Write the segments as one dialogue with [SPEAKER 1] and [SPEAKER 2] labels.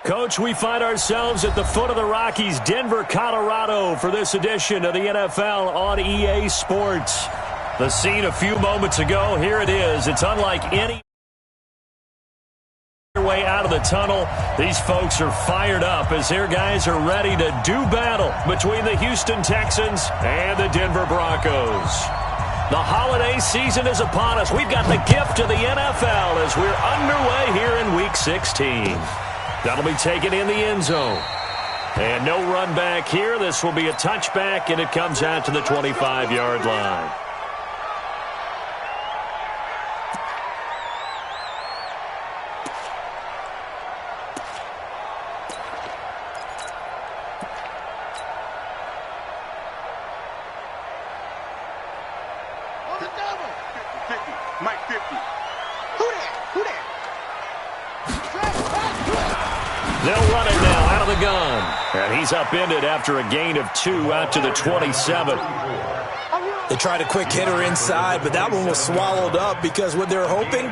[SPEAKER 1] Coach, we find ourselves at the foot of the Rockies, Denver, Colorado, for this edition of the NFL on EA Sports. The scene a few moments ago, here it is. It's unlike any way out of the tunnel. These folks are fired up as their guys are ready to do battle between the Houston Texans and the Denver Broncos. The holiday season is upon us. We've got the gift of the NFL as we're underway here in Week 16. That'll be taken in the end zone. And no run back here. This will be a touchback, and it comes out to the 25-yard line. They'll run it now out of the gun. And he's upended after a gain of 2 out to the 27.
[SPEAKER 2] They tried a quick hitter inside, but that one was swallowed up because what they're hoping,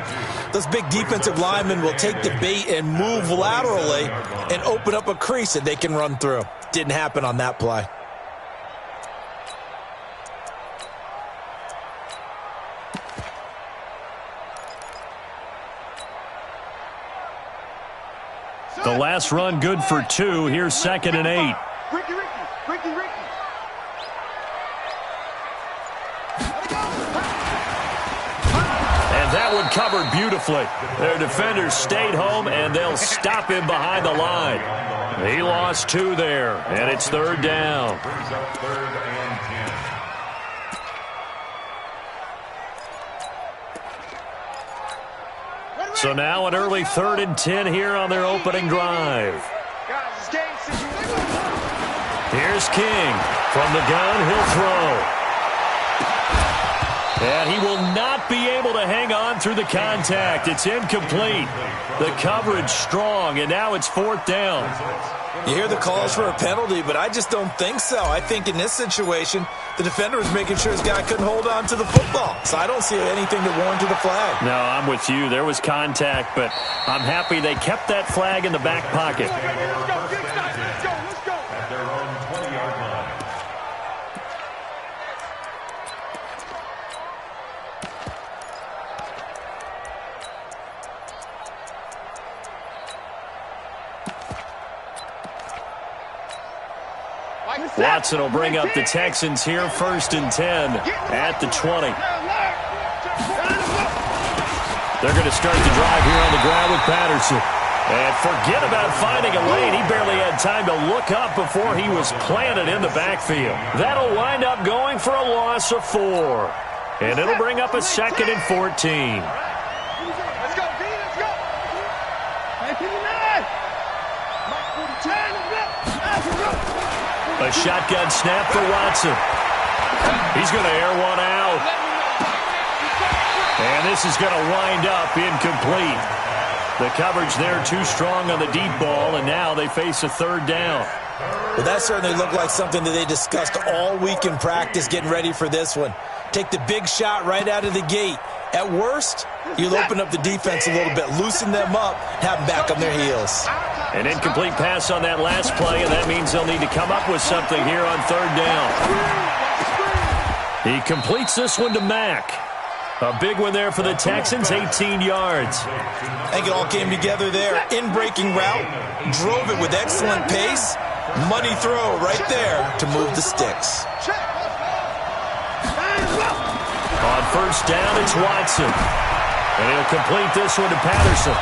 [SPEAKER 2] those big defensive linemen will take the bait and move laterally and open up a crease that they can run through. Didn't happen on that play.
[SPEAKER 1] The last run good for 2. Here's 2nd and 8. And that one covered beautifully. Their defenders stayed home, and they'll stop him behind the line. He lost 2 there, and it's 3rd down. So now an early 3rd and 10 here on their opening drive. Here's King. From the gun, he'll throw. And he will not be able to hang on through the contact. It's incomplete. The coverage strong, and now it's 4th down.
[SPEAKER 2] You hear the calls for a penalty, but I just don't think so. I think in this situation, the defender was making sure his guy couldn't hold on to the football. So I don't see anything to warrant a flag.
[SPEAKER 1] No, I'm with you. There was contact, but I'm happy they kept that flag in the back pocket. Watson will bring up the Texans here, 1st and 10 at the 20. They're going to start the drive here on the ground with Patterson. And forget about finding a lane. He barely had time to look up before he was planted in the backfield. That'll wind up going for a loss of 4. And it'll bring up a 2nd and 14.
[SPEAKER 3] Let's go, D, let's go. Hey, pick it up.
[SPEAKER 1] A shotgun snap for Watson. He's going to air one out. And this is going to wind up incomplete. The coverage there too strong on the deep ball, and now they face a 3rd down.
[SPEAKER 2] Well, that certainly looked like something that they discussed all week in practice getting ready for this one. Take the big shot right out of the gate. At worst, you'll open up the defense a little bit, loosen them up, have them back on their heels.
[SPEAKER 1] An incomplete pass on that last play, and that means they'll need to come up with something here on 3rd down. He completes this one to Mack. A big one there for the Texans, 18 yards.
[SPEAKER 2] I think it all came together there. In-breaking route, drove it with excellent pace. Money throw right there to move the sticks.
[SPEAKER 1] On 1st down, it's Watson. And he'll complete this one to Patterson.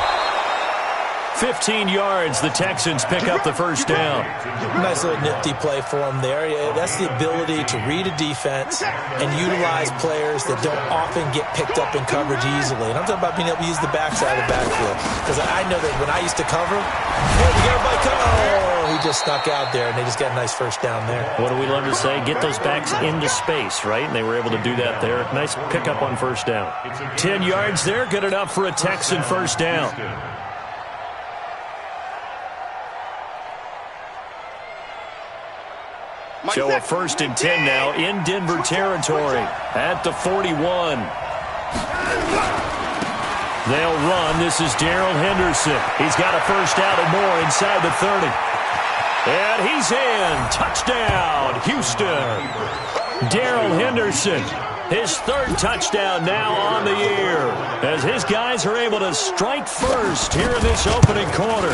[SPEAKER 1] 15 yards, the Texans pick up the 1st down.
[SPEAKER 2] Nice little nifty play for them there. That's the ability to read a defense and utilize players that don't often get picked up in coverage easily. And I'm talking about being able to use the backside of the backfield. Because I know that when I used to cover, hey, we got everybody cover. Oh, he just snuck out there, and they just got a nice 1st down there.
[SPEAKER 1] What do we love to say? Get those backs into space, right? And they were able to do that there. Nice pickup on 1st down. 10 yards there, good enough for a Texan 1st down. So a 1st and 10 now in Denver territory at the 41. They'll run. This is Darrell Henderson. He's got a first out and more inside the 30. And he's in. Touchdown, Houston. Darrell Henderson, his third touchdown now on the year, as his guys are able to strike first here in this opening quarter.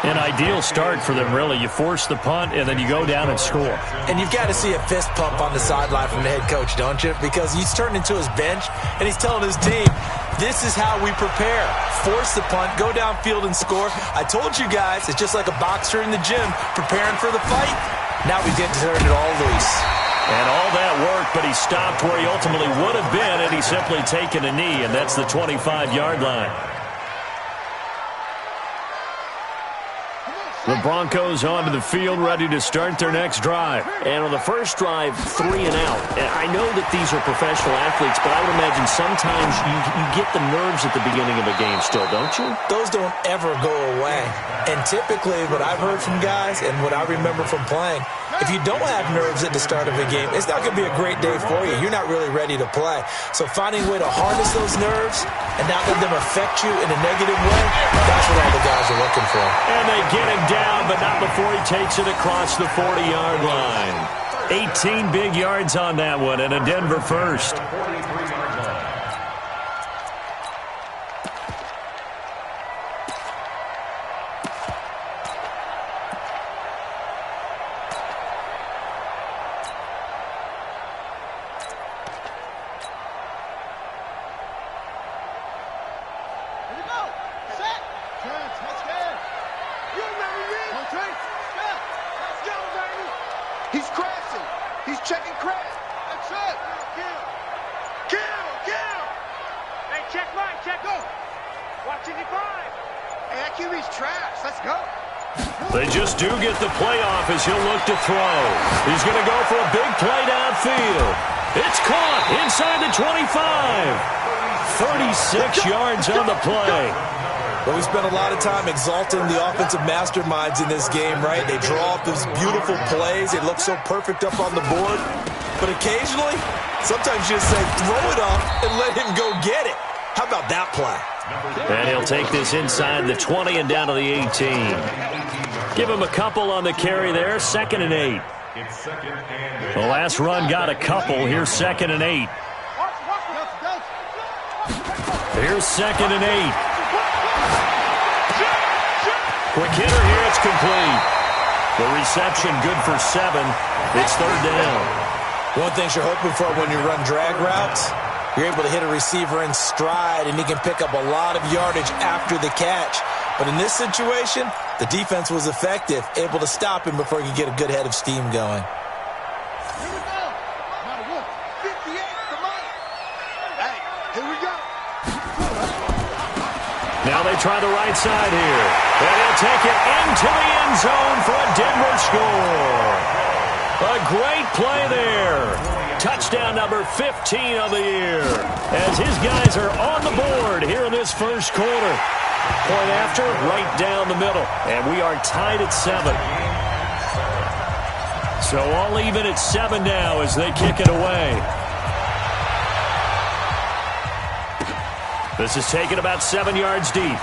[SPEAKER 1] An ideal start for them, really. You force the punt, and then you go down and score.
[SPEAKER 2] And you've got to see a fist pump on the sideline from the head coach, don't you? Because he's turned into his bench, and he's telling his team, this is how we prepare. Force the punt, go downfield and score. I told you guys, it's just like a boxer in the gym preparing for the fight. Now we get to turn it all loose.
[SPEAKER 1] And all that work, but he stopped where he ultimately would have been, and he's simply taken a knee, and that's the 25-yard line. The Broncos onto the field, ready to start their next drive.
[SPEAKER 4] And on the first drive, 3 and out. And I know that these are professional athletes, but I would imagine sometimes you get the nerves at the beginning of a game still, don't you?
[SPEAKER 2] Those don't ever go away. And typically, what I've heard from guys and what I remember from playing, if you don't have nerves at the start of a game, it's not going to be a great day for you. You're not really ready to play. So finding a way to harness those nerves and not let them affect you in a negative way, that's what all the guys are looking for.
[SPEAKER 1] And they get him down, but not before he takes it across the 40-yard line. 18 big yards on that one, and a Denver first.
[SPEAKER 3] He's crashing. He's checking crash. That's it. Kill. Hey, check right. Check go. Watching the 5. Hey, that QB's trash. Let's go.
[SPEAKER 1] They just do get the play off as he'll look to throw. He's going to go for a big play downfield. It's caught inside the 25. 36 yards on the play.
[SPEAKER 2] Well, we spent a lot of time exalting the offensive masterminds in this game, right? They draw up those beautiful plays. They look so perfect up on the board. But occasionally, sometimes you just say, throw it up and let him go get it. How about that play?
[SPEAKER 1] And he'll take this inside the 20 and down to the 18. Give him a couple on the carry there. 2nd and 8. The last run got a couple. Here's 2nd and 8. Here's 2nd and 8. Quick hitter here, it's complete. The reception good for 7. It's 3rd down.
[SPEAKER 2] One thing you're hoping for when you run drag routes, you're able to hit a receiver in stride, and he can pick up a lot of yardage after the catch. But in this situation, the defense was effective, able to stop him before he could get a good head of steam going.
[SPEAKER 3] Here we go. Not a wolf. 58, the money. Hey, here we go.
[SPEAKER 1] Now they try the right side here. And he'll take it into the end zone for a Denver score. A great play there. Touchdown number 15 of the year. As his guys are on the board here in this first quarter. Point after, right down the middle. And we are tied at 7. So all even at 7 now as they kick it away. This is taken about 7 yards deep.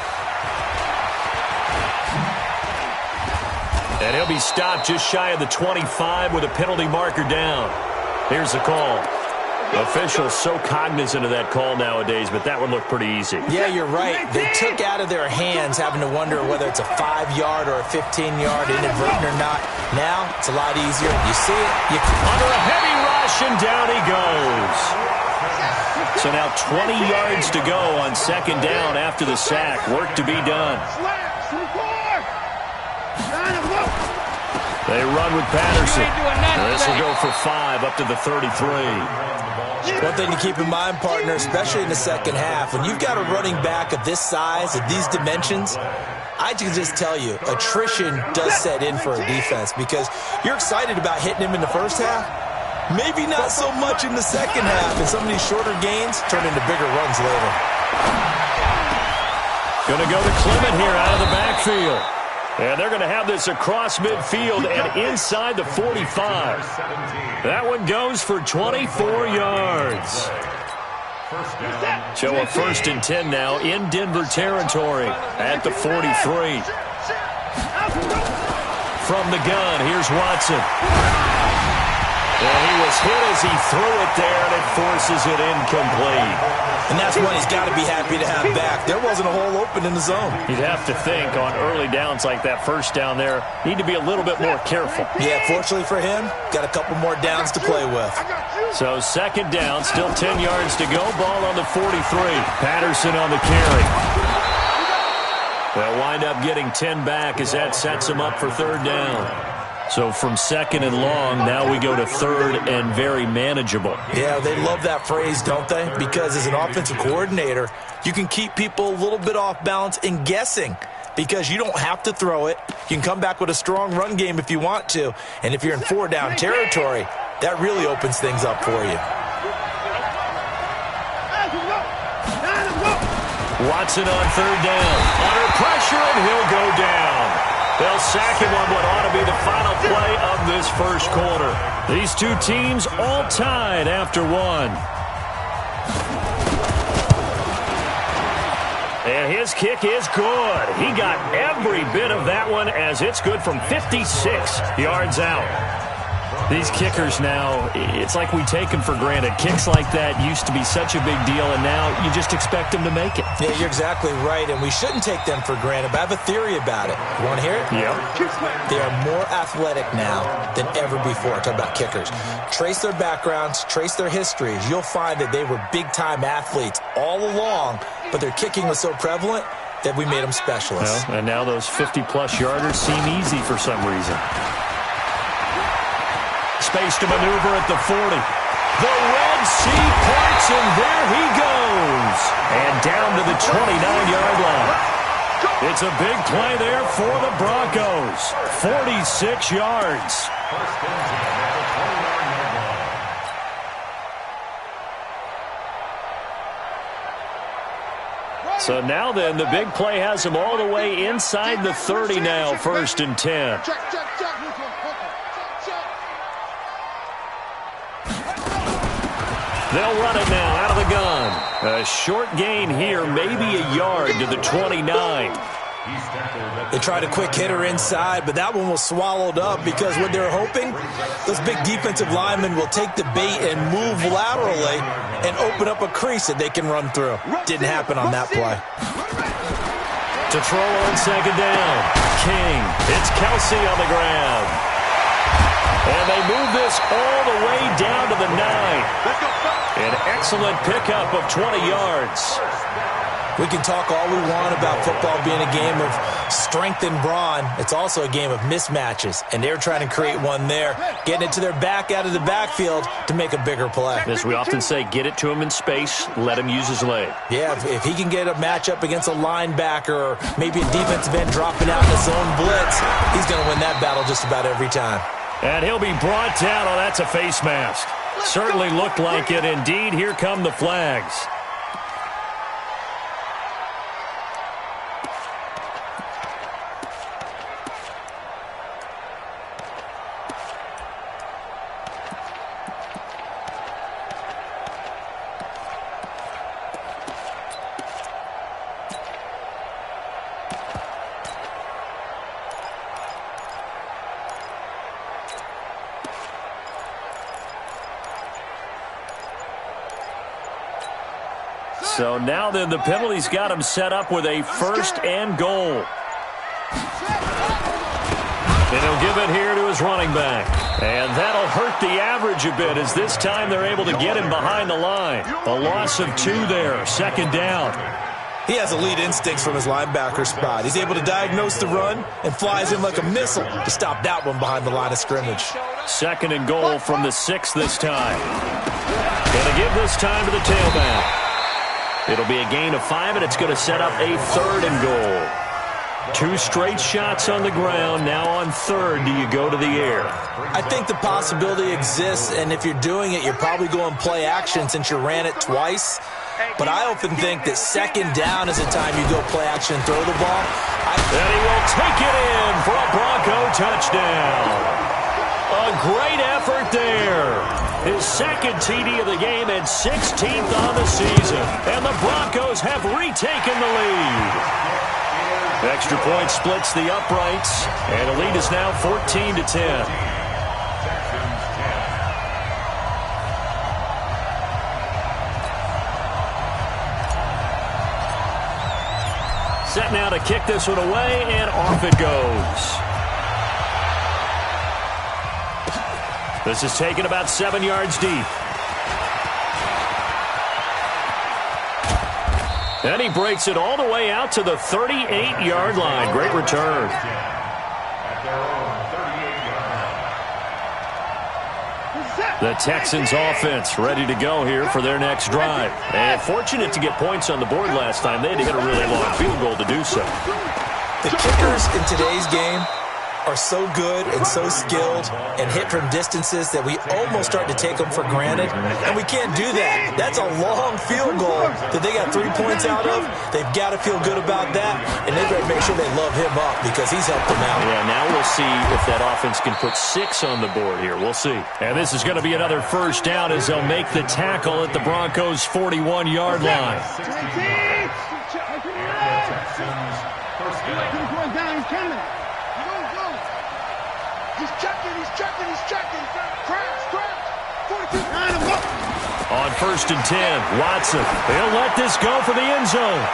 [SPEAKER 1] And he'll be stopped just shy of the 25 with a penalty marker down. Here's the call. Officials so cognizant of that call nowadays, but that would look pretty easy.
[SPEAKER 2] Yeah, you're right. They took out of their hands having to wonder whether it's a 5-yard or a 15-yard, inadvertent or not. Now, it's a lot easier. You see it.
[SPEAKER 1] Under a heavy rush, and down he goes. So now 20 yards to go on 2nd down after the sack. Work to be done. They run with Patterson. This will go for 5 up to the 33.
[SPEAKER 2] One thing to keep in mind, partner, especially in the second half, when you've got a running back of this size, of these dimensions, I can just tell you, attrition does set in for a defense because you're excited about hitting him in the first half. Maybe not so much in the second half, and some of these shorter gains turn into bigger runs later.
[SPEAKER 1] Going to go to Clement here out of the backfield. And they're going to have this across midfield and inside the 45. That one goes for 24 yards. So a 1st and 10 now in Denver territory at the 43. From the gun, here's Watson. And he was hit as he threw it there, and it forces it incomplete.
[SPEAKER 2] And that's one he's got to be happy to have back. There wasn't a hole open in the zone.
[SPEAKER 1] You'd have to think on early downs like that first down there, need to be a little bit more careful.
[SPEAKER 2] Yeah, fortunately for him, got a couple more downs to play with.
[SPEAKER 1] So 2nd down, still 10 yards to go. Ball on the 43. Patterson on the carry. They'll wind up getting 10 back as that sets them up for 3rd down. So from 2nd and long, now we go to 3rd and very manageable.
[SPEAKER 2] Yeah, they love that phrase, don't they? Because as an offensive coordinator, you can keep people a little bit off balance and guessing because you don't have to throw it. You can come back with a strong run game if you want to. And if you're in 4-down territory, that really opens things up for you.
[SPEAKER 1] Watson on 3rd down. Under pressure, and he'll go down. They'll sack him on what ought to be the final play of this first quarter. These two teams all tied after 1. And his kick is good. He got every bit of that one as it's good from 56 yards out. These kickers now, it's like we take them for granted. Kicks like that used to be such a big deal, and now you just expect them to make it.
[SPEAKER 2] Yeah, you're exactly right, and we shouldn't take them for granted, but I have a theory about it. You want to hear it?
[SPEAKER 1] Yeah.
[SPEAKER 2] They are more athletic now than ever before. Talk about kickers. Trace their backgrounds, trace their histories. You'll find that they were big-time athletes all along, but their kicking was so prevalent that we made them specialists.
[SPEAKER 1] Well, and now those 50-plus yarders seem easy for some reason. Space to maneuver at the 40. The Red Sea parts, and there he goes. And down to the 29-yard line. It's a big play there for the Broncos. 46 yards. So now then, the big play has him all the way inside the 30 now, 1st and 10. They'll run it now out of the gun. A short gain here, maybe a yard to the 29.
[SPEAKER 2] They tried a quick hitter inside, but that one was swallowed up because what they're hoping, those big defensive linemen will take the bait and move laterally and open up a crease that they can run through. Didn't happen on that play.
[SPEAKER 1] To throw on 2nd down. King. It's Kelsey on the ground. And they move this all the way down to the 9. An excellent pickup of 20 yards.
[SPEAKER 2] We can talk all we want about football being a game of strength and brawn. It's also a game of mismatches, and they're trying to create one there, getting it to their back out of the backfield to make a bigger play.
[SPEAKER 1] As we often say, get it to him in space, let him use his leg.
[SPEAKER 2] Yeah, if he can get a matchup against a linebacker or maybe a defensive end dropping out in a zone blitz, he's going to win that battle just about every time.
[SPEAKER 1] And he'll be brought down. Oh, that's a face mask. Certainly looked like it. Indeed, here come the flags. So now then, the penalty's got him set up with a 1st and goal. And he'll give it here to his running back. And that'll hurt the average a bit as this time they're able to get him behind the line. A loss of 2 there, 2nd down.
[SPEAKER 2] He has elite instincts from his linebacker spot. He's able to diagnose the run and flies in like a missile to stop that one behind the line of scrimmage.
[SPEAKER 1] 2nd and goal from the 6 this time. Going to give this time to the tailback. It'll be a gain of 5, and it's going to set up a 3rd and goal. 2 straight shots on the ground. Now on 3rd, do you go to the air?
[SPEAKER 2] I think the possibility exists, and if you're doing it, you're probably going play action since you ran it twice. But I often think that 2nd down is the time you go play action and throw the ball.
[SPEAKER 1] And he will take it in for a Bronco touchdown. A great effort there. his second TD of the game and 16th on the season. And the Broncos have retaken the lead. Extra point splits the uprights, and the lead is now 14-10. Set now to kick this one away, and off it goes. This is taken about 7 yards deep. And he breaks it all the way out to the 38-yard line. Great return. The Texans offense ready to go here for their next drive. And fortunate to get points on the board last time. They had to hit a really long field goal to do so.
[SPEAKER 2] The kickers in today's game are so good and so skilled and hit from distances that we almost start to take them for granted, and we can't do that. That's a long field goal that they got 3 points out of. They've got to feel good about that, and they better make sure they love him up because he's helped them out.
[SPEAKER 1] Yeah, now we'll see if that offense can put 6 on the board here. We'll see. And this is going to be another first down as they'll make the tackle at the Broncos' 41-yard line. On 1st and 10, Watson. He'll let this go for the end zone.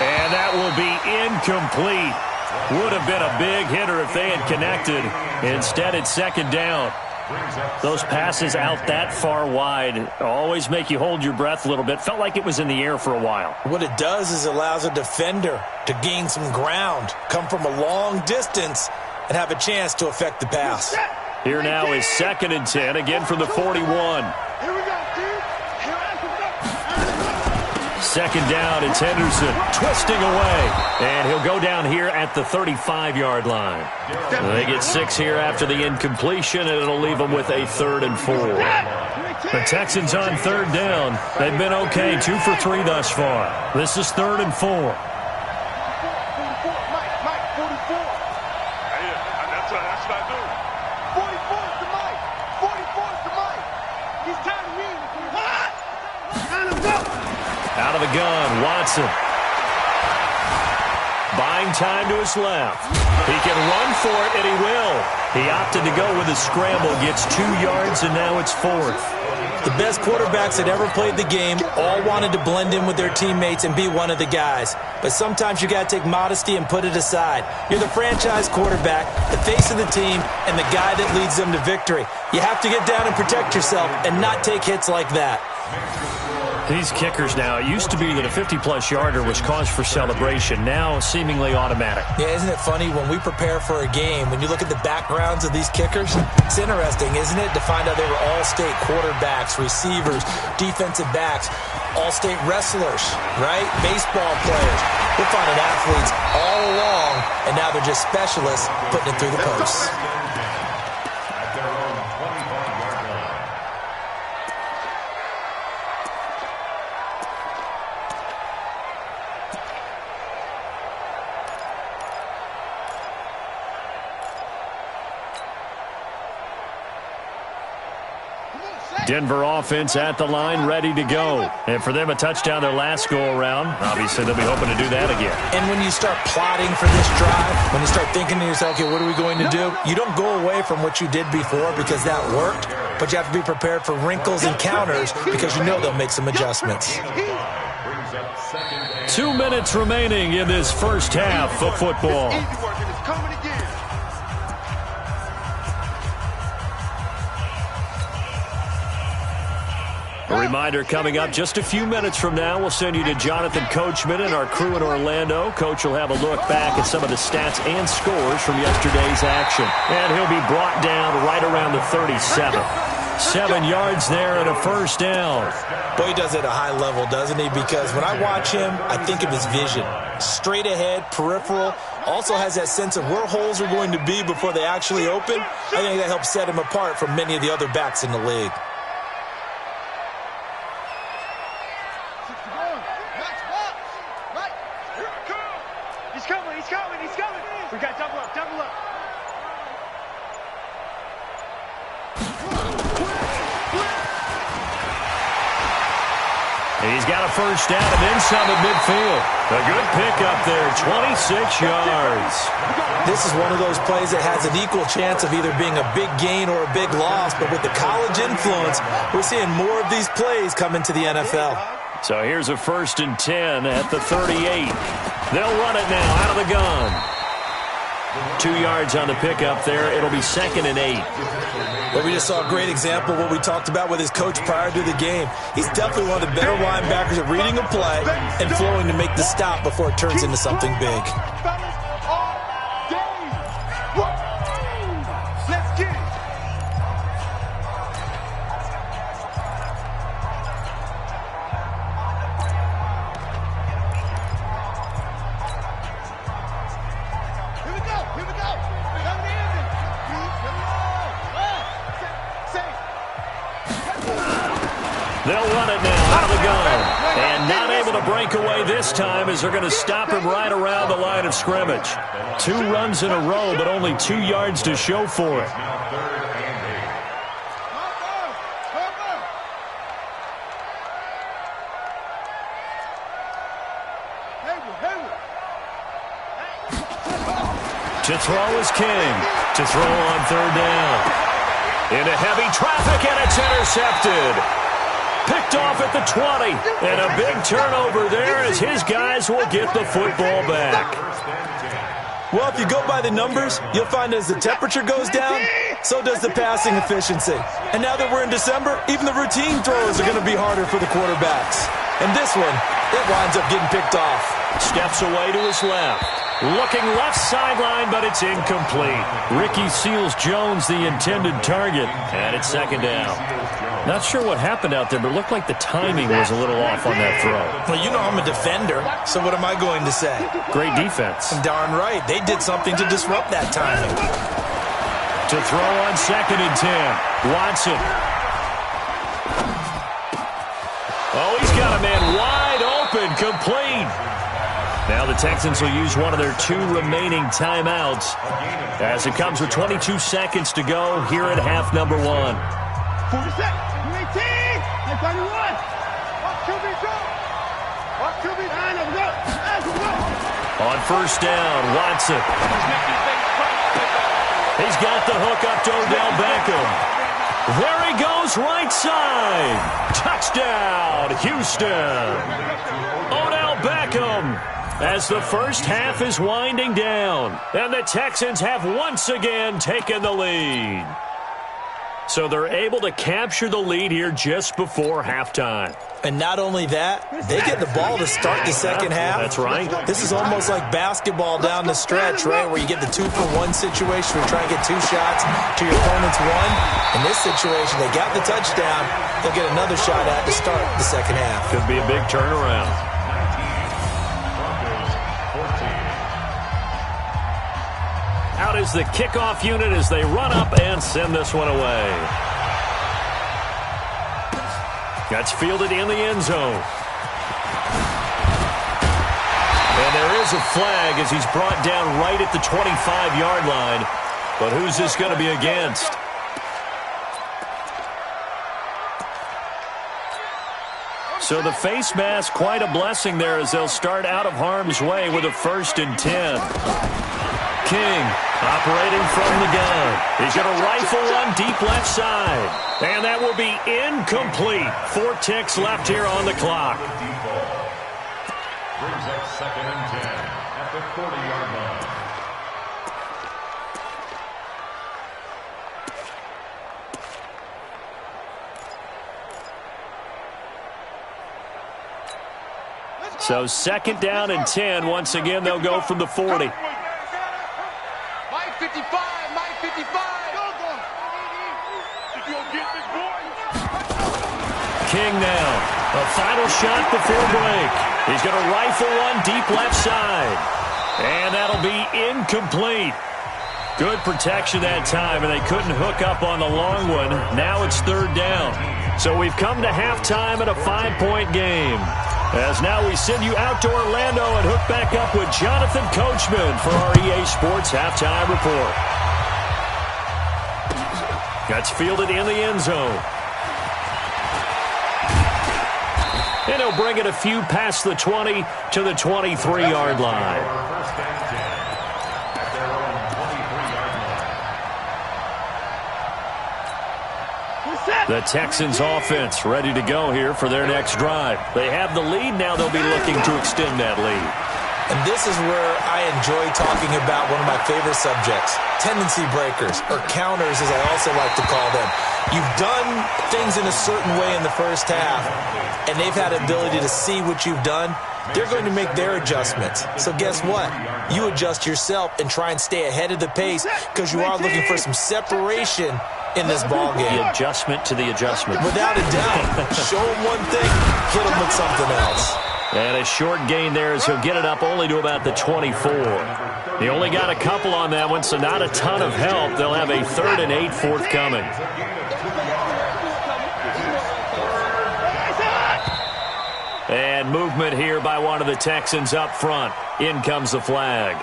[SPEAKER 1] And that will be incomplete. Would have been a big hitter if they had connected. Instead, it's 2nd down. Those passes out that far wide always make you hold your breath a little bit. Felt like it was in the air for a while.
[SPEAKER 2] What it does is allows a defender to gain some ground, come from a long distance, and have a chance to affect the pass.
[SPEAKER 1] Here now is 2nd and 10, again from the 41.
[SPEAKER 3] Here we go, dude.
[SPEAKER 1] 2nd down, it's Henderson twisting away. And he'll go down here at the 35-yard line. They get 6 here after the incompletion, and it'll leave them with a 3rd and 4. The Texans on 3rd down. They've been okay, 2 for 3 thus far. This is 3rd and 4. Out of the gun, Watson. Buying time to his left. He can run for it, and he will. He opted to go with a scramble, gets 2 yards, and now it's 4th.
[SPEAKER 2] The best quarterbacks that ever played the game all wanted to blend in with their teammates and be one of the guys. But sometimes you got to take modesty and put it aside. You're the franchise quarterback, the face of the team, and the guy that leads them to victory. You have to get down and protect yourself and not take hits like that.
[SPEAKER 1] These kickers now, it used to be that a 50-plus yarder was cause for celebration. Now, seemingly automatic.
[SPEAKER 2] Yeah, isn't it funny when we prepare for a game, when you look at the backgrounds of these kickers, it's interesting, isn't it, to find out they were all-state quarterbacks, receivers, defensive backs, all-state wrestlers, right? Baseball players. We're finding athletes all along, and now they're just specialists putting it through the posts.
[SPEAKER 1] Denver offense at the line, ready to go. And for them, a touchdown their last go-around. Obviously, they'll be hoping to do that again.
[SPEAKER 2] And when you start plotting for this drive, when you start thinking to yourself, okay, what are we going to do? You don't go away from what you did before because that worked, but you have to be prepared for wrinkles and counters because you know they'll make some adjustments.
[SPEAKER 1] 2 minutes remaining in this first half of football. A reminder coming up just a few minutes from now, we'll send you to Jonathan Coachman and our crew in Orlando. Coach will have a look back at some of the stats and scores from yesterday's action. And he'll be brought down right around the 37. 7 yards there and a first down.
[SPEAKER 2] Boy, he does it at a high level, doesn't he? Because when I watch him, I think of his vision. Straight ahead, peripheral. Also has that sense of where holes are going to be before they actually open. I think that helps set him apart from many of the other backs in the league.
[SPEAKER 1] He's got a first down and then some at midfield. A good pickup there, 26 yards.
[SPEAKER 2] This is one of those plays that has an equal chance of either being a big gain or a big loss, but with the college influence, we're seeing more of these plays come into the NFL.
[SPEAKER 1] So here's a 1st and 10 at the 38. They'll run it now out of the gun. 2 yards on the pickup there. It'll be 2nd and 8.
[SPEAKER 2] Well, we just saw a great example of what we talked about with his coach prior to the game. He's definitely one of the better linebackers at reading a play and flowing to make the stop before it turns into something big.
[SPEAKER 1] They'll run it now out of the gun. And not able to break away this time as they're going to stop him right around the line of scrimmage. 2 runs in a row, but only 2 yards to show for it. To throw is King. To throw on 3rd down. Into heavy traffic, and it's intercepted. Picked off at the 20, and a big turnover there as his guys will get the football back.
[SPEAKER 2] Well, if you go by the numbers, you'll find as the temperature goes down, so does the passing efficiency. And now that we're in December, even the routine throws are going to be harder for the quarterbacks. And this one, it winds up getting picked off.
[SPEAKER 1] Steps away to his left. Looking left sideline, but it's incomplete. Ricky Seals-Jones, the intended target, and it's 2nd down. Not sure what happened out there, but it looked like the timing was a little off on that throw.
[SPEAKER 2] Well, you know I'm a defender, so what am I going to say?
[SPEAKER 1] Great defense.
[SPEAKER 2] Darn right. They did something to disrupt that timing.
[SPEAKER 1] To throw on 2nd and 10. Watson. Oh, he's got a man wide open, complete. Now the Texans will use one of their 2 remaining timeouts as it comes with 22 seconds to go here at half number 1.
[SPEAKER 3] 47, 18, 31.
[SPEAKER 1] On 1st down, Watson. He's got the hook up to Odell Beckham. There he goes, right side. Touchdown, Houston. Odell Beckham. As the first half is winding down, and the Texans have once again taken the lead. So they're able to capture the lead here just before halftime.
[SPEAKER 2] And not only that, they get the ball to start the second half.
[SPEAKER 1] That's right.
[SPEAKER 2] This is almost like basketball down the stretch, right, where you get the 2-for-1 situation where you try and get 2 shots to your opponent's 1. In this situation, they got the touchdown. They'll get another shot at to start the second half.
[SPEAKER 1] Could be a big turnaround. Out is the kickoff unit as they run up and send this one away. That's fielded in the end zone. And there is a flag as he's brought down right at the 25-yard line. But who's this going to be against? So the face mask, quite a blessing there as they'll start out of harm's way with a 1st and 10. King operating from the gun. He's going to rifle one deep left side. And that will be incomplete. 4 ticks left here on the clock.
[SPEAKER 5] Brings up 2nd and 10 at the 40-yard line.
[SPEAKER 1] So 2nd down and 10. Once again, they'll go from the 40.
[SPEAKER 3] 55, Mike 55.
[SPEAKER 1] King now. A final shot before break. He's going to rifle one deep left side. And that'll be incomplete. Good protection that time, and they couldn't hook up on the long one. Now it's 3rd down. So we've come to halftime at a 5-point game. As now we send you out to Orlando and hook back up with Jonathan Coachman for our EA Sports Halftime Report. That's fielded in the end zone. And he'll bring it a few past the 20 to the 23-yard line.
[SPEAKER 5] First and 10 at their own 23-yard line.
[SPEAKER 1] The Texans offense ready to go here for their next drive. They have the lead. Now they'll be looking to extend that lead.
[SPEAKER 2] And this is where I enjoy talking about one of my favorite subjects, tendency breakers, or counters as I also like to call them. You've done things in a certain way in the first half, and they've had the ability to see what you've done. They're going to make their adjustments. So guess what? You adjust yourself and try and stay ahead of the pace because you are looking for some separation in this ball game.
[SPEAKER 1] The adjustment to the adjustment.
[SPEAKER 2] Without a doubt. Show them one thing, hit them with something else.
[SPEAKER 1] And a short gain there as he'll get it up only to about the 24. He only got a couple on that one, so not a ton of help. They'll have a 3rd and 8 forthcoming. And movement here by one of the Texans up front. In comes the flag.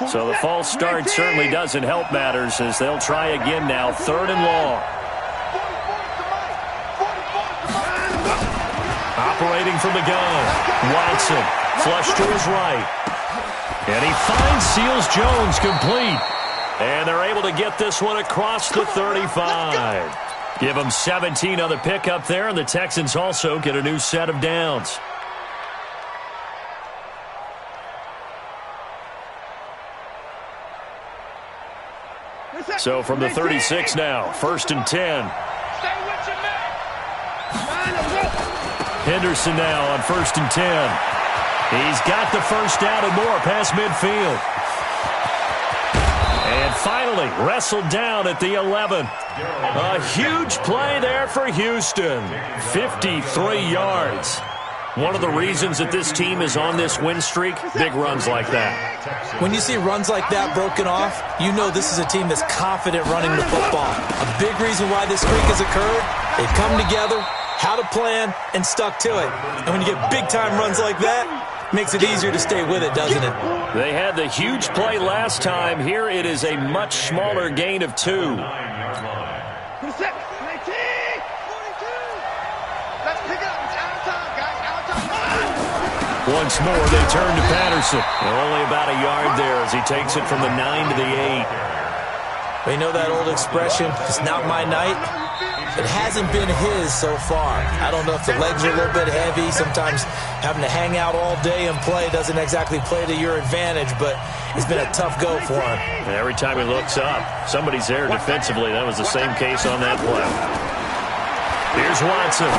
[SPEAKER 1] So the false start certainly doesn't help matters as they'll try again now. 3rd and long. Operating from the gun. Watson, flush to his right. And he finds Seals Jones complete. And they're able to get this one across the 35. Give them 17 on the pickup there, and the Texans also get a new set of downs. So from the 36 now, 1st and 10. Henderson now on 1st and 10. He's got the first down and more past midfield. And finally wrestled down at the 11. A huge play there for Houston. 53 yards. One of the reasons that this team is on this win streak, big runs like that.
[SPEAKER 2] When you see runs like that broken off, you know this is a team that's confident running the football. A big reason why this streak has occurred, they've come together, had a plan, and stuck to it. And when you get big-time runs like that, it makes it easier to stay with it, doesn't it?
[SPEAKER 1] They had the huge play last time. Here it is a much smaller gain of 2. Once more, they turn to Patterson. Only about a yard there as he takes it from the 9 to the 8.
[SPEAKER 2] We know that old expression, it's not my night. It hasn't been his so far. I don't know if the legs are a little bit heavy. Sometimes having to hang out all day and play doesn't exactly play to your advantage, but it's been a tough go for him.
[SPEAKER 1] Every time he looks up, somebody's there defensively. That was the same case on that play. Here's Watson.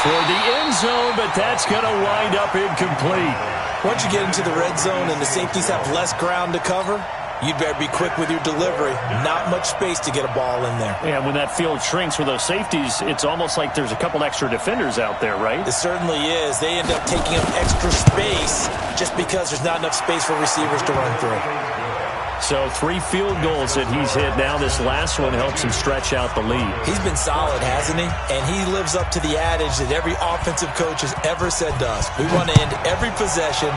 [SPEAKER 1] Toward the end zone, but that's going to wind up incomplete.
[SPEAKER 2] Once you get into the red zone and the safeties have less ground to cover, you'd better be quick with your delivery. Not much space to get a ball in there.
[SPEAKER 1] Yeah, when that field shrinks with those safeties, it's almost like there's a couple extra defenders out there, right?
[SPEAKER 2] It certainly is. They end up taking up extra space just because there's not enough space for receivers to run through.
[SPEAKER 1] So 3 field goals that he's hit now. This last one helps him stretch out the lead.
[SPEAKER 2] He's been solid, hasn't he? And he lives up to the adage that every offensive coach has ever said to us. We want to end every possession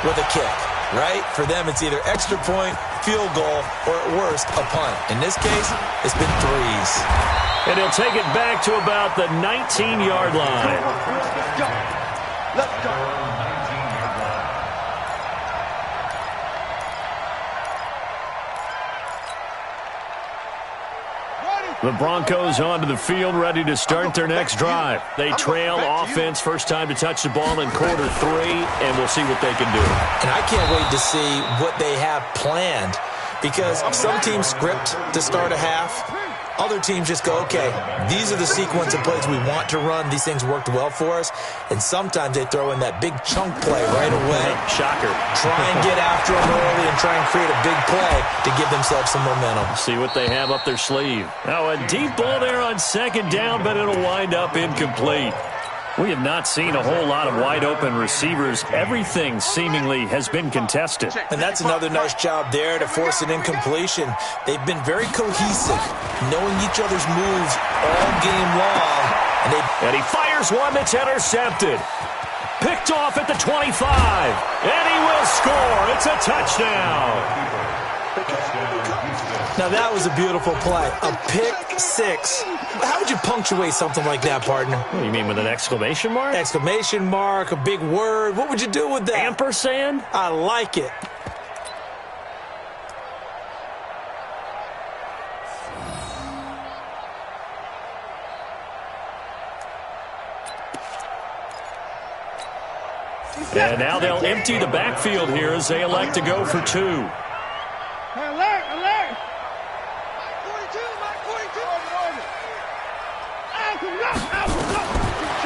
[SPEAKER 2] with a kick, right? For them, it's either extra point, field goal, or at worst, a punt. In this case, it's been 3s.
[SPEAKER 1] And he'll take it back to about the 19-yard line.
[SPEAKER 3] Let's go.
[SPEAKER 1] The Broncos onto the field, ready to start their next drive. They trail offense, first time to touch the ball in quarter 3, and we'll see what they can do.
[SPEAKER 2] And I can't wait to see what they have planned, because some teams script to start a half. Other teams just go, okay, these are the sequence of plays we want to run. These things worked well for us. And sometimes they throw in that big chunk play right away.
[SPEAKER 1] Shocker.
[SPEAKER 2] Try and get after them early and try and create a big play to give themselves some momentum.
[SPEAKER 1] See what they have up their sleeve. Now a deep ball there on 2nd down, but it'll wind up incomplete. We have not seen a whole lot of wide-open receivers. Everything seemingly has been contested.
[SPEAKER 2] And that's another nice job there to force an incompletion. They've been very cohesive, knowing each other's moves all game long.
[SPEAKER 1] And he fires one that's intercepted. picked off at the 25. And he will score. It's a touchdown.
[SPEAKER 2] Now, that was a beautiful play. A pick six. How would you punctuate something like that, partner?
[SPEAKER 1] What do you mean, with an exclamation mark?
[SPEAKER 2] Exclamation mark, a big word. What would you do with that?
[SPEAKER 1] Ampersand?
[SPEAKER 2] I like it.
[SPEAKER 1] And now they'll empty the backfield here as they elect to go for two.
[SPEAKER 3] Alert, alert! Mike 42, Mike 42!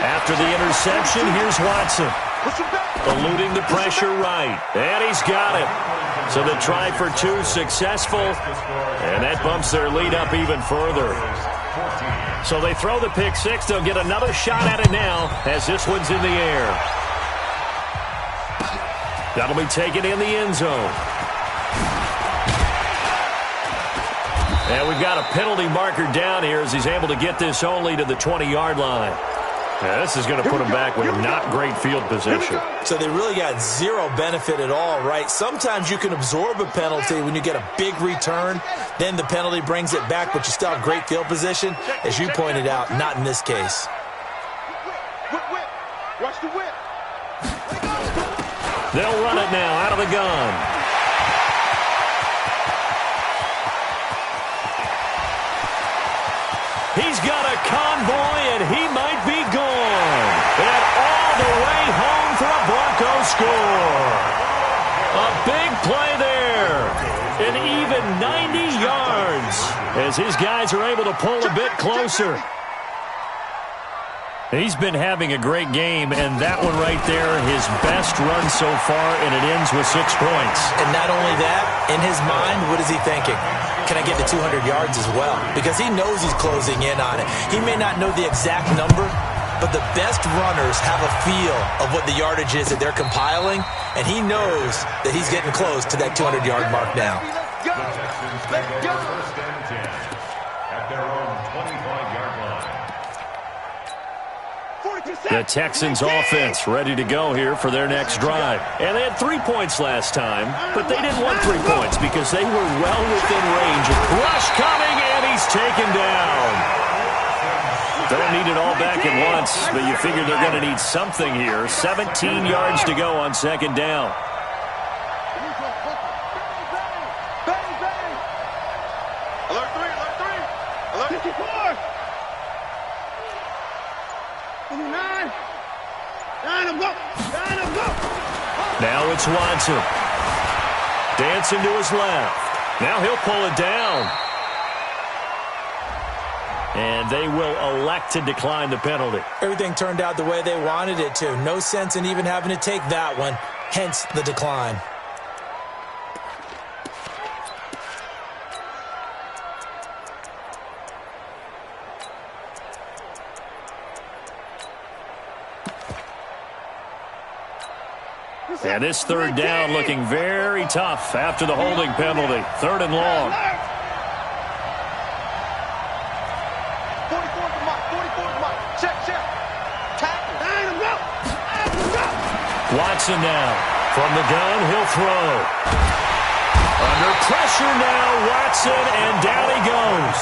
[SPEAKER 1] After the interception, here's Watson. Eluding the pressure right. And he's got it. So the try for two successful. And that bumps their lead up even further. So they throw the pick six. They'll get another shot at it now as this one's in the air. That'll be taken in the end zone. And we've got a penalty marker down here as he's able to get this only to the 20-yard line. Now, this is going to put him back with not great field position.
[SPEAKER 2] So they really got zero benefit at all, right? Sometimes you can absorb a penalty when you get a big return. Then the penalty brings it back, but you still have great field position. As you pointed out, not in this case.
[SPEAKER 3] Whip, whip. Watch the whip.
[SPEAKER 1] They'll run it now out of the gun. He's got a convoy, and he might be gone. And all the way home for a Broncos score. A big play there. An even 90 yards as his guys are able to pull a bit closer. He's been having a great game, and that one right there, his best run so far, and it ends with 6 points.
[SPEAKER 2] And not only that, in his mind, what is he thinking? Can I get to 200 yards as well? Because he knows he's closing in on it. He may not know the exact number, but the best runners have a feel of what the yardage is that they're compiling, and he knows that he's getting close to that 200-yard mark now.
[SPEAKER 3] Let's go!
[SPEAKER 5] First and 10 at their own 25-yard line.
[SPEAKER 1] The Texans offense ready to go here for their next drive. And they had 3 points last time, but they didn't want 3 points because they were well within range. Rush coming, and he's taken down. Don't need it all back at once, but you figure they're going to need something here. 17 yards to go on second down.
[SPEAKER 3] Alert 3, alert 3! Alert 54! 29! Line him up! Line him up!
[SPEAKER 1] Now it's Watson. Dancing to his left. Now he'll pull it down. And they will elect to decline the penalty.
[SPEAKER 2] Everything turned out the way they wanted it to. No sense in even having to take that one, hence the decline.
[SPEAKER 1] And this third down looking very tough after the holding penalty. 3rd and long.
[SPEAKER 3] 44 to Mike, 44 to Mike. Check, check. Tackle. Line him up!
[SPEAKER 1] Watson now. From the gun, he'll throw. Under pressure now, Watson, and down he goes.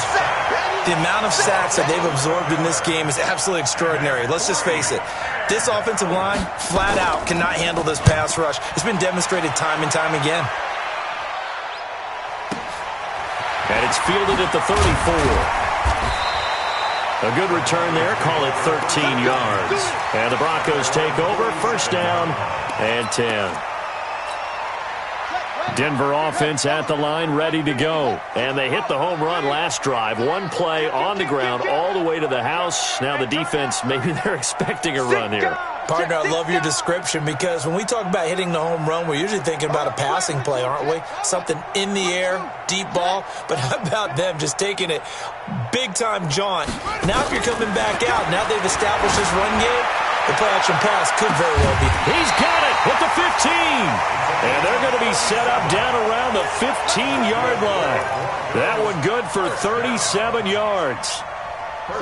[SPEAKER 2] The amount of sacks that they've absorbed in this game is absolutely extraordinary. Let's just face it. This offensive line, flat out, cannot handle this pass rush. It's been demonstrated time and time again.
[SPEAKER 1] And it's fielded at the 34. A good return there. Call it 13 yards. And the Broncos take over. First down and 10. Denver offense at the line, ready to go. And they hit the home run last drive. One play on the ground all the way to the house. Now the defense, maybe they're expecting a run here.
[SPEAKER 2] Partner, I love your description because when we talk about hitting the home run, we're usually thinking about a passing play, aren't we? Something in the air, deep ball. But how about them just taking it big-time jaunt? Now if you're coming back out, now they've established this run game, the play-action pass could very well be.
[SPEAKER 1] He's got it at the 15. And they're going to be set up down around the 15-yard line. That one good for 37 yards.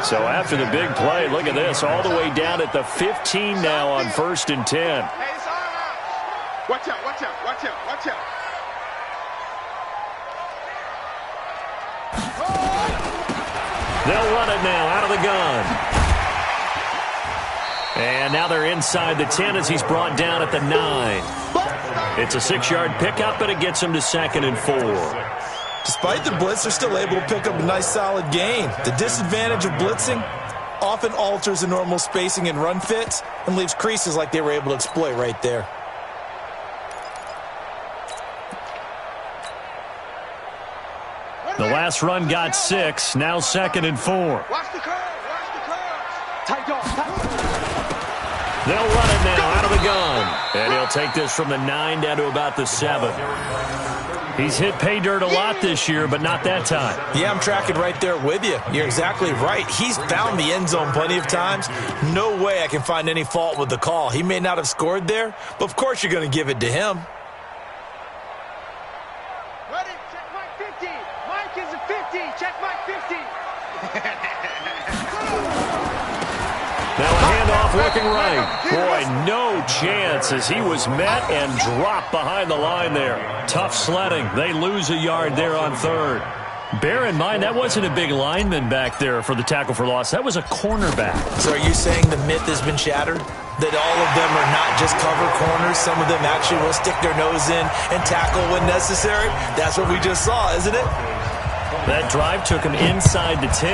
[SPEAKER 1] So after the big play, look at this, all the way down at the 15 now on 1st and 10.
[SPEAKER 3] Hey, it's our house. Watch out, watch out, watch out, watch out.
[SPEAKER 1] They'll run it now out of the gun. And now they're inside the 10 as he's brought down at the 9. It's a 6-yard pickup, and it gets him to 2nd and 4.
[SPEAKER 2] Despite the blitz, they're still able to pick up a nice, solid gain. The disadvantage of blitzing often alters the normal spacing and run fits and leaves creases like they were able to exploit right there.
[SPEAKER 1] The last run got 6, now 2nd and 4.
[SPEAKER 3] Watch the curve, watch the curve. Tight dog,
[SPEAKER 1] They'll run it now out of the gun. And he'll take this from the 9 down to about the 7. He's hit pay dirt a lot this year, but not that time.
[SPEAKER 2] Yeah, I'm tracking right there with you. You're exactly right. He's found the end zone plenty of times. No way I can find any fault with the call. He may not have scored there, but of course you're going to give it to him.
[SPEAKER 3] Ready, check Mike 50. Mike is a 50, check Mike 50.
[SPEAKER 1] Now a handoff looking right. Boy, no chance as he was met and dropped behind the line there. Tough sledding. They lose a yard there on 3rd. Bear in mind, that wasn't a big lineman back there for the tackle for loss. That was a cornerback.
[SPEAKER 2] So are you saying the myth has been shattered? That all of them are not just cover corners? Some of them actually will stick their nose in and tackle when necessary? That's what we just saw, isn't it?
[SPEAKER 1] That drive took him inside the 10.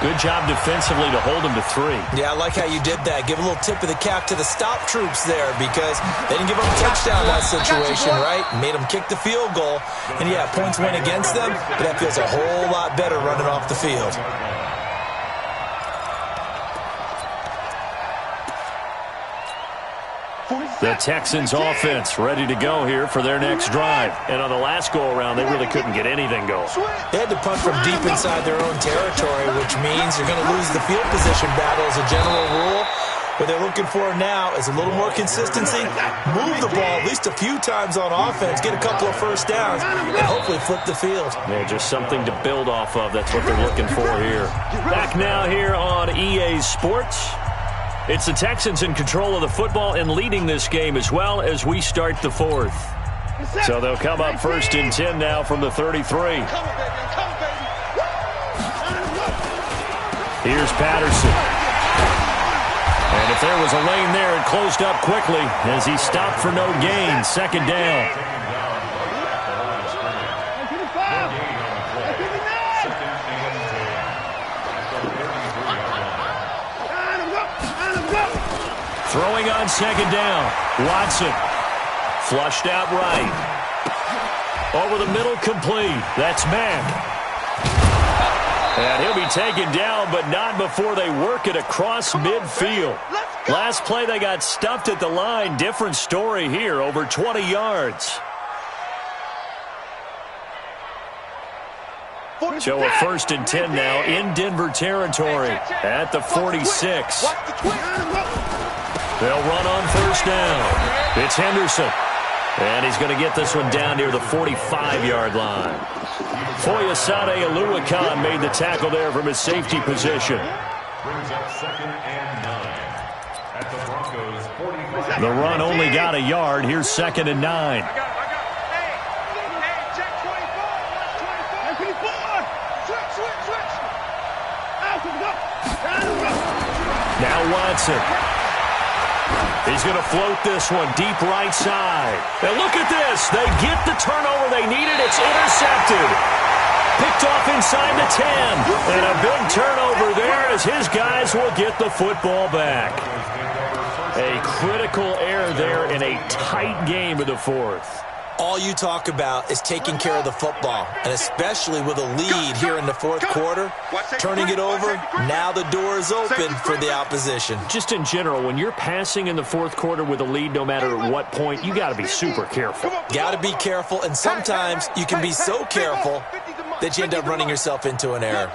[SPEAKER 1] Good job defensively to hold him to 3.
[SPEAKER 2] Yeah, I like how you did that. Give a little tip of the cap to the stop troops there because they didn't give up a touchdown in that situation, right? Made them kick the field goal. And, yeah, points went against them, but that feels a whole lot better running off the field.
[SPEAKER 1] The Texans offense ready to go here for their next drive. And on the last go-around, they really couldn't get anything going.
[SPEAKER 2] They had to punt from deep inside their own territory, which means you're going to lose the field position battle as a general rule. What they're looking for now is a little more consistency, move the ball at least a few times on offense, get a couple of first downs, and hopefully flip the field.
[SPEAKER 1] Yeah, just something to build off of. That's what they're looking for here. Back now here on EA Sports. It's the Texans in control of the football and leading this game as well as we start the 4th. So they'll come up 1st and 10 now from the 33. Here's Patterson. And if there was a lane there, it closed up quickly as he stopped for no gain. 2nd down. Throwing on 2nd down. Watson. Flushed out right. Over the middle, complete. That's Mack. And he'll be taken down, but not before they work it across midfield. Last play, they got stuffed at the line. Different story here, over 20 yards. So a 1st and 10 now in Denver territory at the 46. They'll run on 1st down. It's Henderson. And he's going to get this one down near the 45-yard line. Foyesade Oluwakan made the tackle there from his safety position.
[SPEAKER 5] Brings up 2nd and 9 at the Broncos 45.
[SPEAKER 1] The run only got a yard. Here's 2nd and 9. Now Watson. He's going to float this one deep right side. And look at this. They get the turnover they needed. It's intercepted. Picked off inside the 10. And a big turnover there as his guys will get the football back. A critical error there in a tight game of the 4th.
[SPEAKER 2] All you talk about is taking care of the football, and especially with a lead here in the 4th quarter, turning it over, now the door is open for the opposition.
[SPEAKER 1] Just in general, when you're passing in the 4th quarter with a lead, no matter at what point, you got to be super careful.
[SPEAKER 2] Got to be careful, and sometimes you can be so careful that you end up running yourself into an error.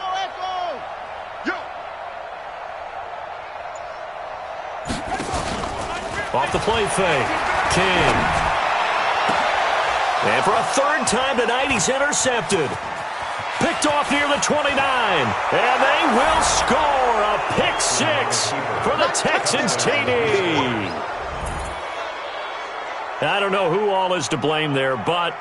[SPEAKER 1] Off the play fake, King. And for a 3rd time tonight, he's intercepted. Picked off near the 29. And they will score a pick six for the Texans TD. I don't know who all is to blame there, but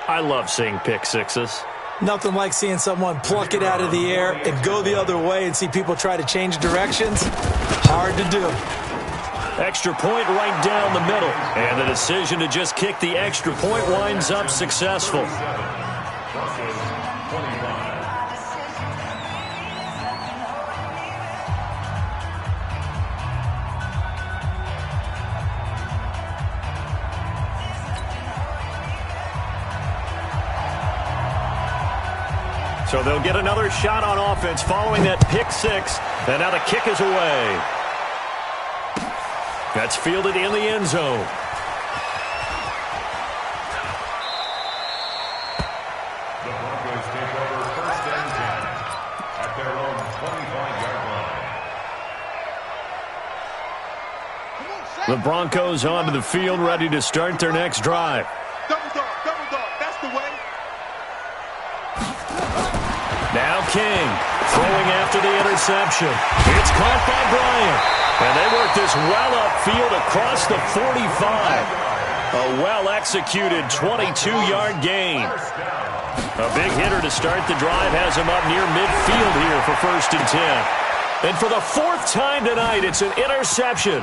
[SPEAKER 1] I love seeing pick sixes.
[SPEAKER 2] Nothing like seeing someone pluck it out of the air and go the other way and see people try to change directions. Hard to do.
[SPEAKER 1] Extra point right down the middle. And the decision to just kick the extra point winds up successful. So they'll get another shot on offense following that pick six. And now the kick is away. That's fielded in the end zone.
[SPEAKER 5] The Broncos take over 1st and 10 at their own 25-yard line.
[SPEAKER 1] The Broncos onto the field, ready to start their next drive.
[SPEAKER 3] Double dog, that's the way.
[SPEAKER 1] Now King throwing after the interception. It's caught by Bryant. And they work this well upfield across the 45. A well-executed 22-yard gain. A big hitter to start the drive has him up near midfield here for 1st and 10. And for the 4th time tonight, it's an interception.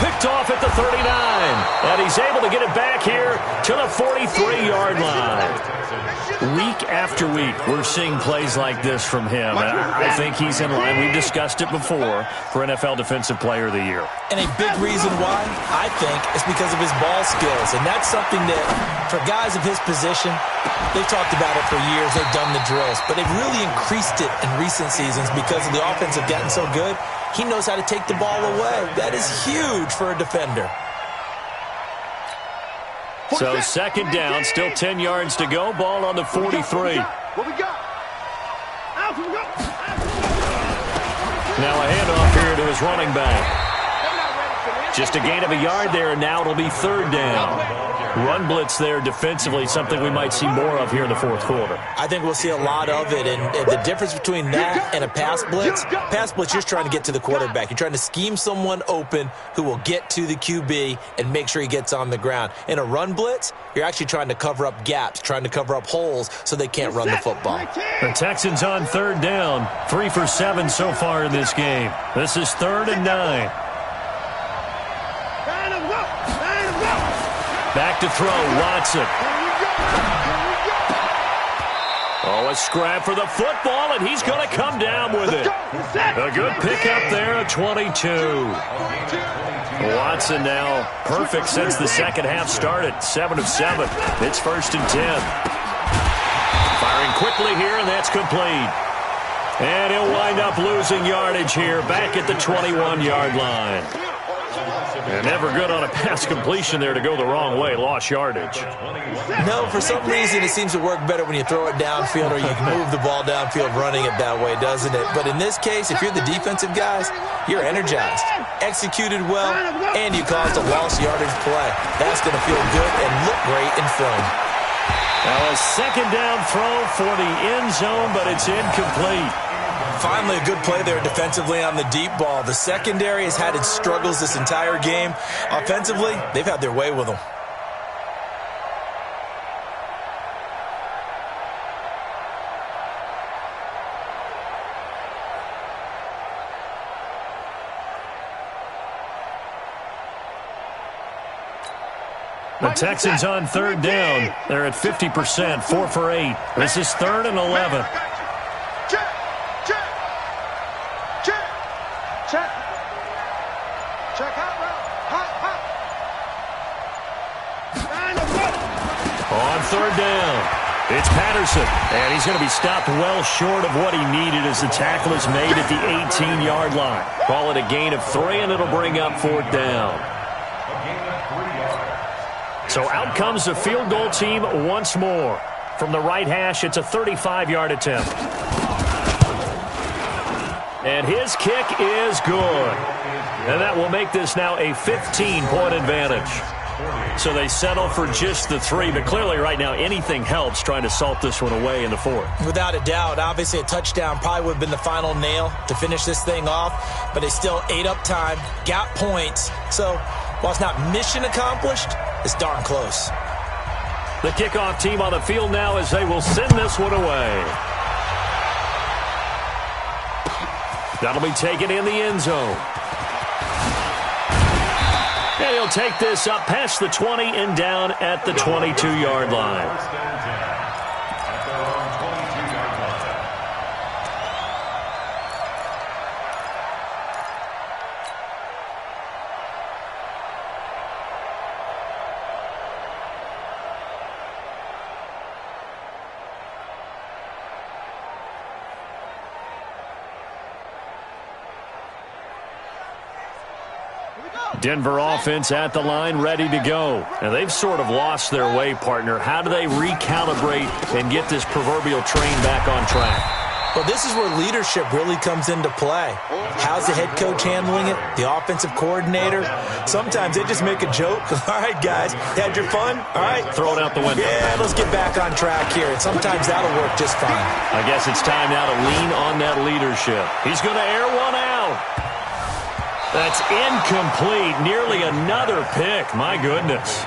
[SPEAKER 1] Picked off at the 39. And he's able to get it back here to the 43-yard line. Week after week, we're seeing plays like this from him. And I think he's in line. We've discussed it before for NFL Defensive Player of the Year.
[SPEAKER 2] And a big reason why, I think, is because of his ball skills. And that's something that, for guys of his position, they've talked about it for years. They've done the drills. But they've really increased it in recent seasons because the offense have gotten so good. He knows how to take the ball away. That is huge for a defender.
[SPEAKER 1] So 2nd down, still 10 yards to go. Ball on the 43.
[SPEAKER 3] What we got?
[SPEAKER 1] Now a handoff here to his running back. Just a gain of a yard there, and now it'll be 3rd down. Run blitz there defensively, something we might see more of here in the 4th quarter.
[SPEAKER 2] I think we'll see a lot of it, and the difference between that and a pass blitz, you're just trying to get to the quarterback. You're trying to scheme someone open who will get to the QB and make sure he gets on the ground. In a run blitz, you're actually trying to cover up gaps, trying to cover up holes so they can't run the football.
[SPEAKER 1] The Texans on 3rd down, 3 for 7 so far in this game. This is 3rd and 9. Back to throw, Watson. Oh, a scrap for the football, and he's going to come down with it. A good pickup there at 22. Watson now perfect since the second half started, 7 of 7. It's 1st and 10. Firing quickly here, and that's complete. And he'll wind up losing yardage here, back at the 21-yard line. And never good on a pass completion there to go the wrong way. Lost yardage.
[SPEAKER 2] No, for some reason it seems to work better when you throw it downfield or you can move the ball downfield running it that way, doesn't it? But in this case, if you're the defensive guys, you're energized, executed well, and you caused a lost yardage play. That's going to feel good and look great in film.
[SPEAKER 1] Now a 2nd down throw for the end zone, but it's incomplete.
[SPEAKER 2] Finally, a good play there defensively on the deep ball. The secondary has had its struggles this entire game. Offensively, they've had their way with them.
[SPEAKER 1] The Texans on 3rd down. They're at 50%, 4 for 8. This is 3rd and 11. On 3rd down, it's Patterson, and he's going to be stopped well short of what he needed as the tackle is made at the 18-yard line. Call it a gain of 3, and it'll bring up 4th down. So out comes the field goal team once more. From the right hash, it's a 35-yard attempt. And his kick is good. And that will make this now a 15-point advantage. So they settle for just the 3, but clearly right now anything helps trying to salt this one away in the 4th.
[SPEAKER 2] Without a doubt, obviously a touchdown probably would have been the final nail to finish this thing off, but they still ate up time, got points. So while it's not mission accomplished, it's darn close.
[SPEAKER 1] The kickoff team on the field now as they will send this one away. That'll be taken in the end zone. And he'll take this up past the 20 and down at the 22-yard line.
[SPEAKER 5] First and 10 at their own 22-yard line.
[SPEAKER 1] Denver offense at the line, ready to go. And they've sort of lost their way, partner. How do they recalibrate and get this proverbial train back on track?
[SPEAKER 2] Well, this is where leadership really comes into play. How's the head coach handling it? The offensive coordinator? Sometimes they just make a joke. All right, guys, had your fun? All right.
[SPEAKER 1] Throw it out the window.
[SPEAKER 2] Yeah, let's get back on track here. And sometimes that'll work just fine.
[SPEAKER 1] I guess it's time now to lean on that leadership. He's going to air one out. That's incomplete. Nearly another pick. My goodness.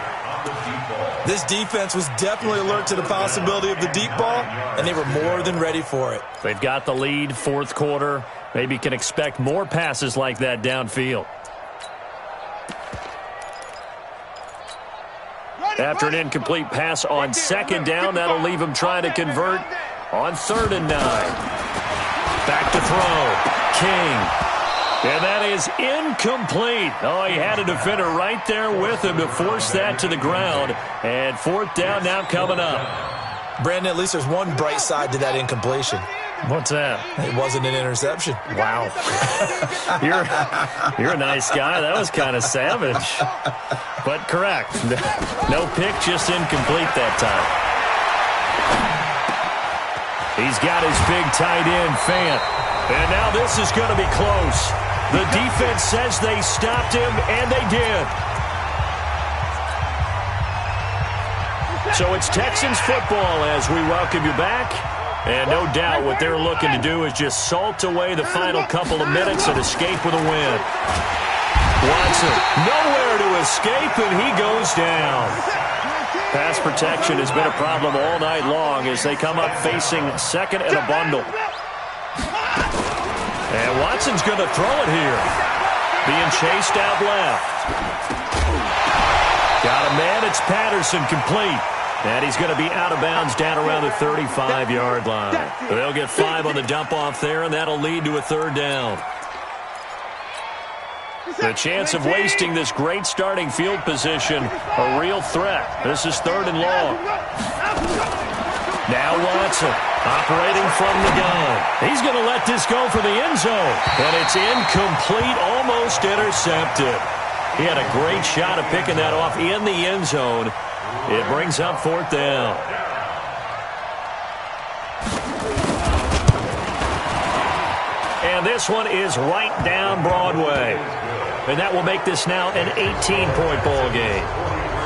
[SPEAKER 2] This defense was definitely alert to the possibility of the deep ball, and they were more than ready for it.
[SPEAKER 1] They've got the lead, 4th quarter. Maybe can expect more passes like that downfield. After an incomplete pass on 2nd down, that'll leave him trying to convert on 3rd and 9. Back to throw. King. And that is incomplete. Oh, he had a defender right there with him to force that to the ground. And 4th down now coming up.
[SPEAKER 2] Brandon, at least there's one bright side to that incompletion.
[SPEAKER 1] What's that?
[SPEAKER 2] It wasn't an interception.
[SPEAKER 1] Wow. You're a nice guy. That was kind of savage. But correct. No pick, just incomplete that time. He's got his big tight end, Fant. And now this is going to be close. The defense says they stopped him, and they did. So it's Texans football as we welcome you back. And no doubt what they're looking to do is just salt away the final couple of minutes and escape with a win. Watson, nowhere to escape, and he goes down. Pass protection has been a problem all night long as they come up facing 2nd and a bundle. And Watson's going to throw it here. Being chased out left. Got a man. It's Patterson, complete. And he's going to be out of bounds down around the 35-yard line. They'll get 5 on the dump-off there, and that'll lead to a 3rd down. The chance of wasting this great starting field position, a real threat. This is 3rd and long. Now Watson, operating from the gun. He's going to let this go for the end zone. And it's incomplete, almost intercepted. He had a great shot of picking that off in the end zone. It brings up 4th down. And this one is right down Broadway. And that will make this now an 18-point ball game.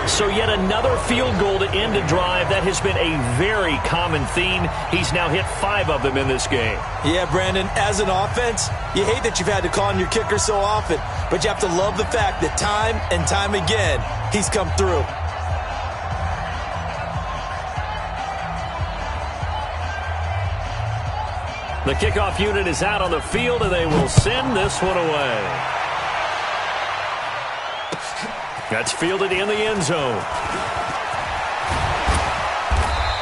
[SPEAKER 1] So yet another field goal to end a drive. That has been a very common theme. He's now hit 5 of them in this game.
[SPEAKER 2] Yeah, Brandon, as an offense, you hate that you've had to call on your kicker so often, but you have to love the fact that time and time again, he's come through.
[SPEAKER 1] The kickoff unit is out on the field, and they will send this one away. That's fielded in the end zone.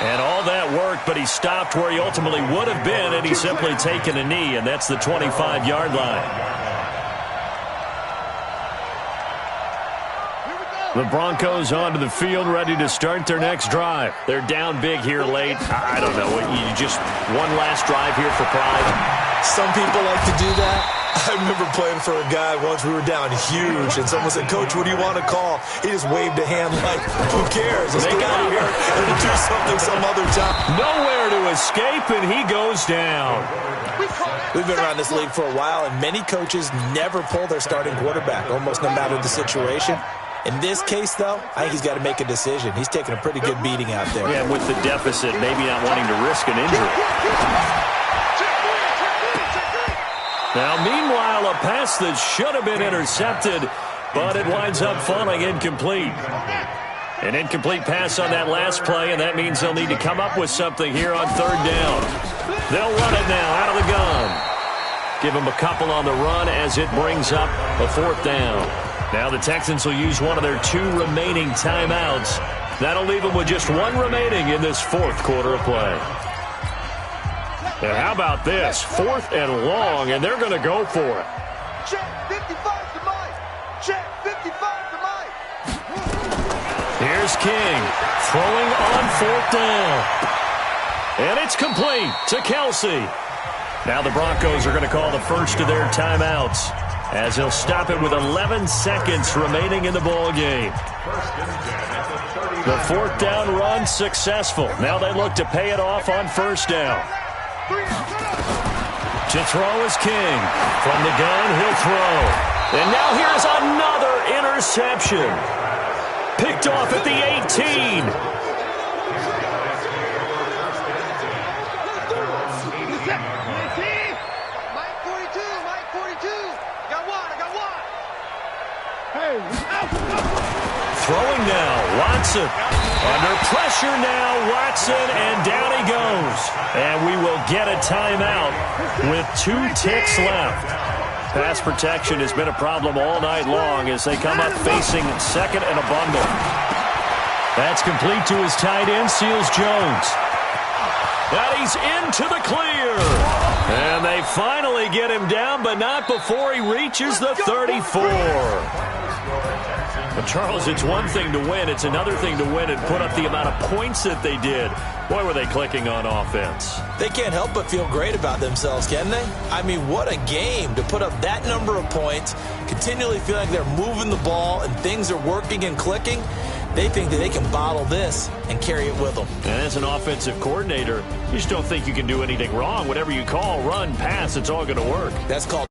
[SPEAKER 1] And all that work, but he stopped where he ultimately would have been, and he's simply taken a knee, and that's the 25-yard line. The Broncos onto the field, ready to start their next drive. They're down big here late. I don't know. You just one last drive here for pride.
[SPEAKER 2] Some people like to do that. I remember playing for a guy once. We were down huge, and someone said, "Coach, what do you want to call?" He just waved a hand like, "Who cares? Let's get out of here and we'll do something some other time."
[SPEAKER 1] Nowhere to escape, and he goes down.
[SPEAKER 2] We've been around this league for a while, and many coaches never pull their starting quarterback, almost no matter the situation. In this case, though, I think he's got to make a decision. He's taking a pretty good beating out there.
[SPEAKER 1] Yeah, with the deficit, maybe not wanting to risk an injury. Now, meanwhile, a pass that should have been intercepted, but it winds up falling incomplete. An incomplete pass on that last play, and that means they'll need to come up with something here on third down. They'll run it now out of the gun. Give them a couple on the run as it brings up a fourth down. Now the Texans will use one of their 2 remaining timeouts. That'll leave them with just 1 remaining in this fourth quarter of play. And how about this? 4th and long, and they're going to go for it.
[SPEAKER 3] Check 55 to Mike. Check 55 to Mike.
[SPEAKER 1] Here's King throwing on 4th down. And it's complete to Kelsey. Now the Broncos are going to call the first of their timeouts as they'll stop it with 11 seconds remaining in the ball game. The 4th down run successful. Now they look to pay it off on first down. To throw is King. From the gun, he'll throw. And now here's another interception. Picked off at the 18.
[SPEAKER 3] Mike 42. Got one.
[SPEAKER 1] Throwing now, Watson. Under pressure now, Watson, and down he goes. And we will get a timeout with 2 ticks left. Pass protection has been a problem all night long as they come up facing second and a bundle. That's complete to his tight end, Seals Jones. And he's into the clear. And they finally get him down, but not before he reaches the 34. But Charles, it's one thing to win. It's another thing to win and put up the amount of points that they did. Boy, were they clicking on offense.
[SPEAKER 2] They can't help but feel great about themselves, can they? I mean, what a game to put up that number of points, continually feel like they're moving the ball and things are working and clicking. They think that they can bottle this and carry it with them.
[SPEAKER 1] And as an offensive coordinator, you just don't think you can do anything wrong. Whatever you call, run, pass, it's all going to work.
[SPEAKER 2] That's called